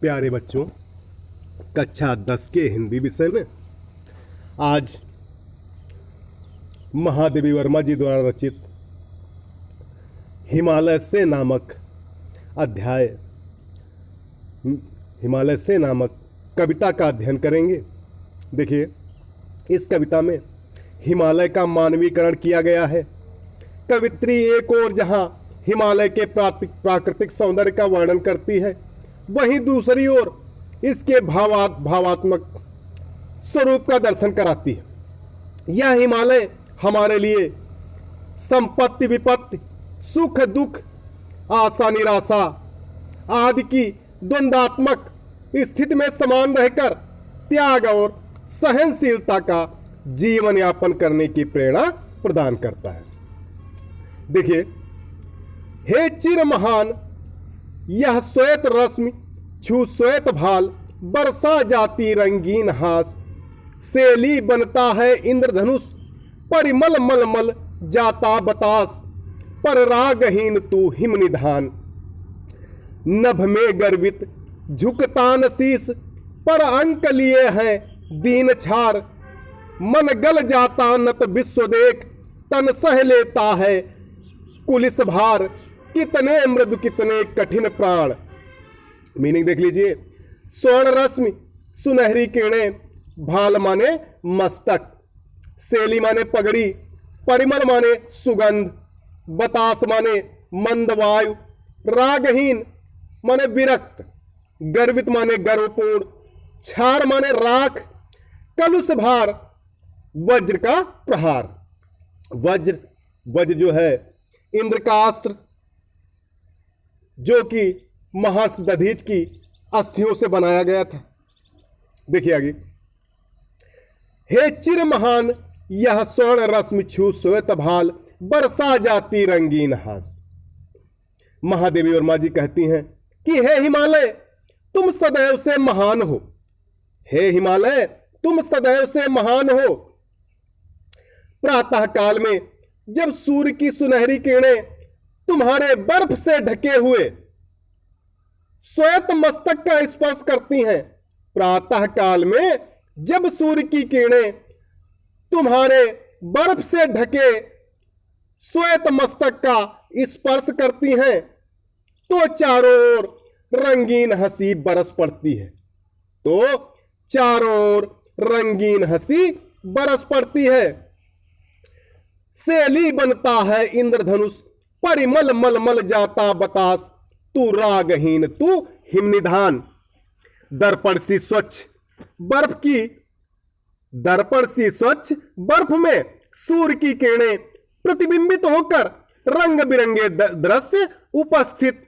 प्यारे बच्चों, कक्षा 10 के हिंदी विषय में आज महादेवी वर्मा जी द्वारा रचित हिमालय से नामक अध्याय हिमालय से नामक कविता का अध्ययन करेंगे। देखिए, इस कविता में हिमालय का मानवीकरण किया गया है। कवित्री एक ओर जहां हिमालय के प्राकृतिक सौंदर्य का वर्णन करती है, वहीं दूसरी ओर इसके भावात्मक स्वरूप का दर्शन कराती है। यह हिमालय हमारे लिए संपत्ति विपत्ति, सुख दुख, आशा निराशा आदि की द्वंद्वात्मक स्थिति में समान रहकर त्याग और सहनशीलता का जीवन यापन करने की प्रेरणा प्रदान करता है। देखिए, हे चिर महान यह श्वेत रश्मि छू श्वेत भाल, बरसा जाती रंगीन हास, सेली बनता है इंद्रधनुष, परिमल मलमल जाता बतास, पर रागहीन तू हिम निधान, नभ में गर्वित झुकतान शीस, पर अंक लिए हैं दीन छार, मन गल जाता नत विश्व देख, तन सह लेता है कुलिस भार, कितने मृदु कितने कठिन प्राण। मीनिंग देख लीजिए। स्वर्ण रश्मि सुनहरी किरणें, भाल माने मस्तक, सेली माने पगड़ी, परिमल माने सुगंध, बतास माने मंद वायु, रागहीन माने विरक्त, गर्वित माने गर्वपूर्ण, छार माने राख, कलुष भार, वज्र का प्रहार। वज्र जो है इंद्र का अस्त्र, जो कि महर्षि दधीच की अस्थियों से बनाया गया था। देखिए आगे, हे चिर महान यह स्वर्ण रश्मि छू श्वेत भाल, बरसा जाती रंगीन हास। महादेवी वर्मा जी कहती हैं कि हे हिमालय तुम सदैव से महान हो। हे हिमालय तुम सदैव से महान हो। प्रातः काल में जब सूर्य की सुनहरी किरणें तुम्हारे बर्फ से ढके हुए श्वेत मस्तक का स्पर्श करती हैं, प्रातः काल में जब सूर्य की किरणें तुम्हारे बर्फ से ढके श्वेत मस्तक का स्पर्श करती हैं, तो चारों ओर रंगीन हंसी बरस पड़ती है। तो चारों ओर रंगीन हंसी बरस पड़ती है। सेली बनता है इंद्रधनुष, परिमल मलमल जाता बतास, तू रागहीन तू हिमनिधान। दर्पण सी स्वच्छ बर्फ में सूर्य की किरणें प्रतिबिंबित होकर रंग बिरंगे दृश्य उपस्थित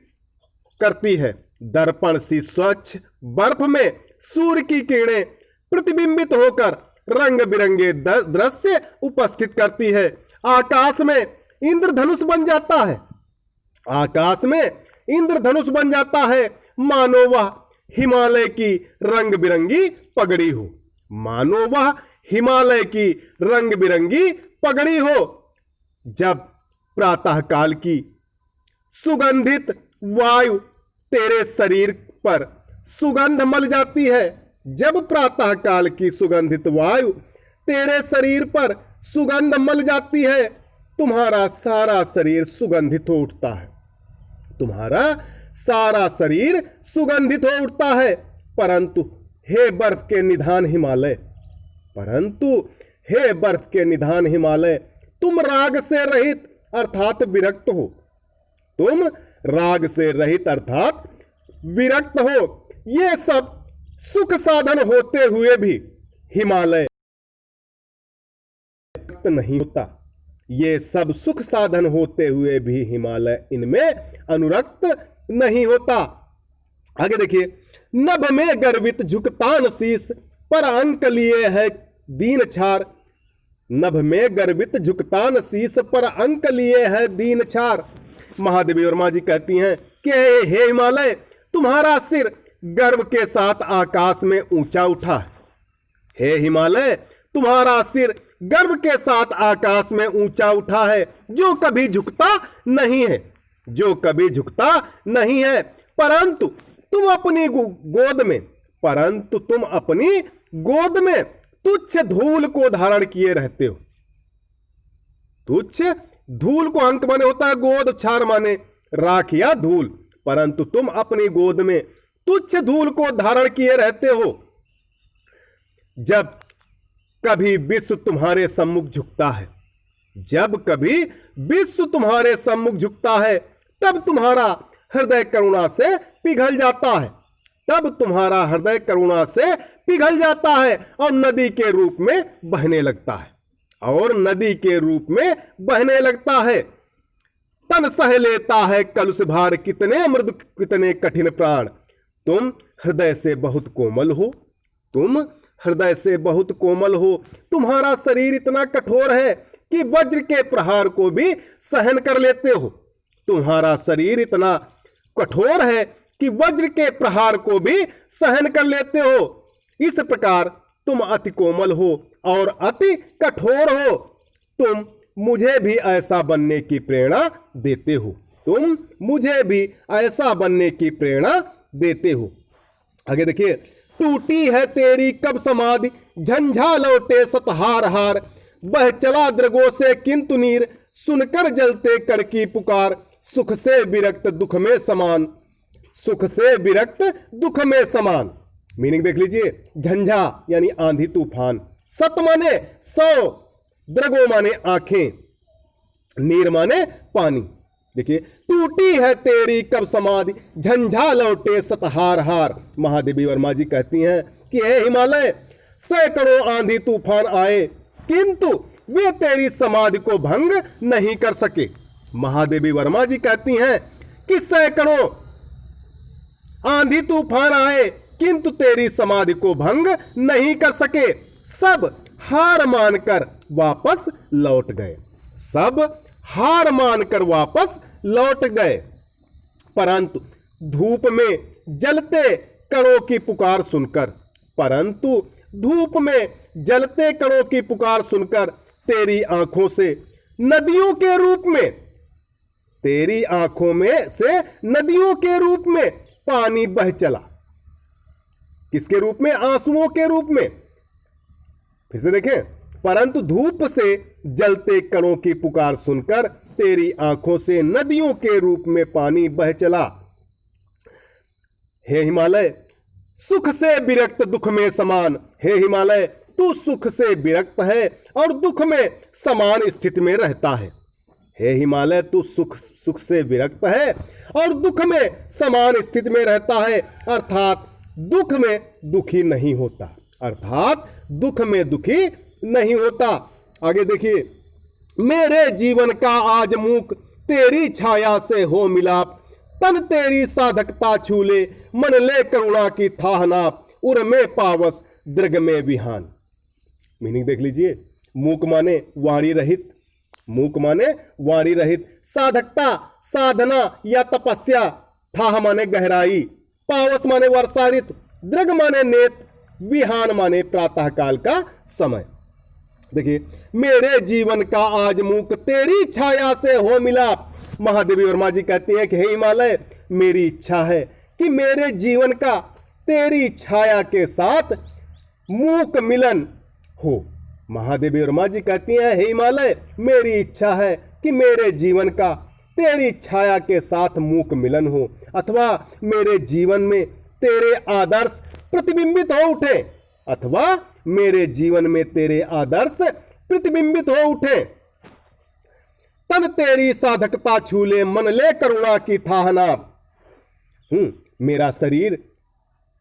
करती है। दर्पण सी स्वच्छ बर्फ में सूर्य की किरणें प्रतिबिंबित होकर रंग बिरंगे दृश्य उपस्थित करती है। आकाश में इंद्रधनुष बन जाता है। आकाश में इंद्रधनुष बन जाता है, मानो वह हिमालय की रंग बिरंगी पगड़ी हो। मानो वह हिमालय की रंग बिरंगी पगड़ी हो। जब प्रातः काल की सुगंधित वायु तेरे शरीर पर सुगंध मल जाती है, जब प्रातः काल की सुगंधित वायु तेरे शरीर पर सुगंध मल जाती है, तुम्हारा सारा शरीर सुगंधित हो उठता है। तुम्हारा सारा शरीर सुगंधित हो उठता है। परंतु हे बर्फ के निधान हिमालय, तुम राग से रहित अर्थात विरक्त हो। तुम राग से रहित अर्थात विरक्त हो। ये सब सुख साधन होते हुए भी हिमालय नहीं होता। ये सब सुख साधन होते हुए भी हिमालय इनमें अनुरक्त नहीं होता। आगे देखिए, नभ में गर्वित झुकतान शीस, पर अंक लिए है दीन छार। नभ में गर्वित झुकतान शीस, पर अंक लिए है दीन छार। महादेवी वर्मा जी कहती हैं कि हे हिमालय तुम्हारा सिर गर्व के साथ आकाश में ऊंचा उठा है। हे हिमालय तुम्हारा सिर गर्व के साथ आकाश में ऊंचा उठा है, जो कभी झुकता नहीं है। परंतु तुम अपनी गोद में, परंतु तुम अपनी गोद में तुच्छ धूल को धारण किए रहते हो। तुच्छ धूल को अंक माने होता है गोद, क्षार माने राख या धूल, परंतु तुम अपनी गोद में तुच्छ धूल को धारण किए रहते हो। जब कभी विश्व तुम्हारे सम्मुख झुकता है, जब कभी विश्व तुम्हारे सम्मुख झुकता है, तब तुम्हारा हृदय करुणा से पिघल जाता है, तब तुम्हारा हृदय करुणा से पिघल जाता है और नदी के रूप में बहने लगता है, और नदी के रूप में बहने लगता है। तन सह लेता है कलुष भार, कितने मृदु कितने कठिन प्राण। तुम हृदय से बहुत कोमल हो, तुम हृदय से बहुत कोमल हो। तुम्हारा शरीर इतना कठोर है कि वज्र के प्रहार को भी सहन कर लेते हो। तुम्हारा शरीर इतना कठोर है कि वज्र के प्रहार को भी सहन कर लेते हो। इस प्रकार तुम अति कोमल हो और अति कठोर हो। तुम मुझे भी ऐसा बनने की प्रेरणा देते हो, तुम मुझे भी ऐसा बनने की प्रेरणा देते हो। आगे देखिए, टूटी है तेरी कब समाधि, झंझा लौटे सतहार हार। बह चला द्रगों से किंतु नीर, सुनकर जलते कण की पुकार। सुख से विरक्त दुख में समान, सुख से विरक्त दुख में समान। मीनिंग देख लीजिए, झंझा यानी आंधी तूफान, सत माने 100, द्रगो माने आंखें, नीर माने पानी। देखिए, टूटी है तेरी कब समाधि, झंझा लौटे सतहार हार। महादेवी वर्मा जी कहती हैं कि हे हिमालय, सैकड़ों आंधी तूफान आए किंतु वे तेरी समाधि को भंग नहीं कर सके। महादेवी वर्मा जी कहती हैं कि सैकड़ों आंधी तूफान आए किंतु तेरी समाधि को भंग नहीं कर सके। सब हार मानकर वापस लौट गए, सब हार मानकर वापस लौट गए। परंतु धूप में जलते कणों की पुकार सुनकर, परंतु धूप में जलते कणों की पुकार सुनकर तेरी आंखों से नदियों के रूप में, तेरी आंखों में से नदियों के रूप में पानी बह चला। किसके रूप में? आंसुओं के रूप में। फिर से देखें, परंतु धूप से जलते कणों की पुकार सुनकर तेरी आंखों से नदियों के रूप में पानी बह चला। हे हिमालय, सुख से विरक्त दुख में समान। हे हिमालय, तू सुख से विरक्त है और दुख में समान स्थिति में रहता है। हे हिमालय, तू सुख से विरक्त है और दुख में समान स्थिति में रहता है, अर्थात दुख में दुखी नहीं होता, अर्थात दुख में दुखी नहीं होता। आगे देखिए, मेरे जीवन का आज मूक तेरी छाया से हो मिलाप। तन तेरी साधकता छूले, मन ले करुणा की थाह नाप। उर में पावस दृग में विहान। मीनिंग देख लीजिए, मूक माने वाणी रहित, मूक माने वाणी रहित, साधकता साधना या तपस्या, थाह माने गहराई, पावस माने वर्षा ऋतु, दृग माने नेत, विहान माने प्रातःकाल का समय। देखिए, मेरे जीवन का आज मूक तेरी छाया से हो मिलाप। महादेवी वर्मा जी कहती हैं कि हे हिमालय, मेरी इच्छा है कि मेरे जीवन का तेरी छाया के साथ मूक मिलन हो। महादेवी वर्मा जी कहती हैं, हे हिमालय, मेरी इच्छा है कि मेरे जीवन का तेरी छाया के साथ मूक मिलन हो, अथवा मेरे जीवन में तेरे आदर्श प्रतिबिंबित हो उठे, अथवा मेरे जीवन में तेरे आदर्श प्रतिबिंबित हो उठे। तन तेरी साधकता छूले, मन ले करुणा की थाह नाप। मेरा शरीर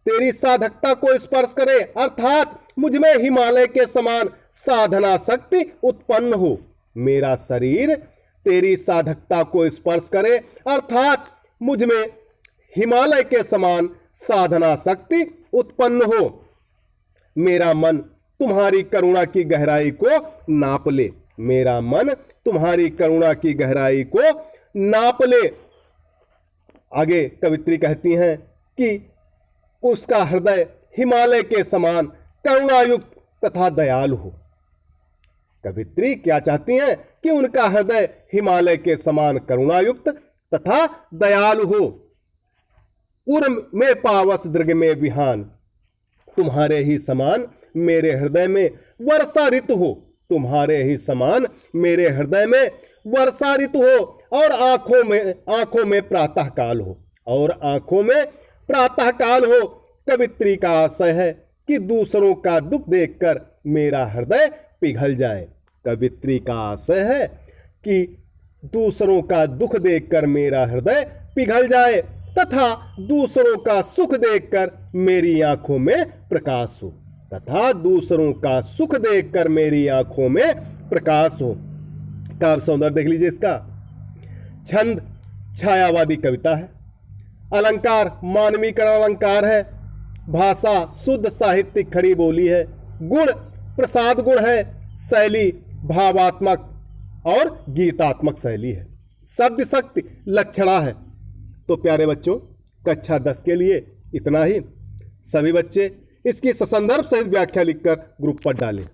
तेरी साधकता को स्पर्श करे, अर्थात मुझ में हिमालय के समान साधना शक्ति उत्पन्न हो। मेरा शरीर तेरी साधकता को स्पर्श करे, अर्थात मुझ में हिमालय के समान साधना शक्ति उत्पन्न हो। मेरा मन तुम्हारी करुणा की गहराई को नाप ले, मेरा मन तुम्हारी करुणा की गहराई को नाप ले। आगे कवित्री कहती हैं कि उसका हृदय हिमालय के समान करुणायुक्त तथा दयालु हो। कवित्री क्या चाहती हैं? कि उनका हृदय हिमालय के समान करुणायुक्त तथा दयालु हो। उर्म में पावस दृग में विहान, तुम्हारे ही समान मेरे हृदय में वर्षा ऋतु हो, तुम्हारे ही समान मेरे हृदय में वर्षा ऋतु हो, और आंखों में प्रातः काल हो, और आंखों में प्रातः काल हो। कवित्री का आशय है कि दूसरों का दुख देखकर मेरा हृदय पिघल जाए। कवित्री का आशय है कि दूसरों का दुख देखकर मेरा हृदय पिघल जाए तथा दूसरों का सुख देखकर मेरी आंखों में प्रकाश हो, तथा दूसरों का सुख देखकर मेरी आंखों में प्रकाश हो। काव्य सौंदर्य देख लीजिए इसका। छंद छायावादी कविता है, अलंकार मानवीकरण अलंकार है, भाषा शुद्ध साहित्यिक खड़ी बोली है, गुण प्रसाद गुण है, शैली भावात्मक और गीतात्मक शैली है, शब्द शक्ति लक्षणा है। तो प्यारे बच्चों, कक्षा 10 के लिए इतना ही। सभी बच्चे इसकी ससंदर्भ सहित व्याख्या लिखकर ग्रुप पर डालें।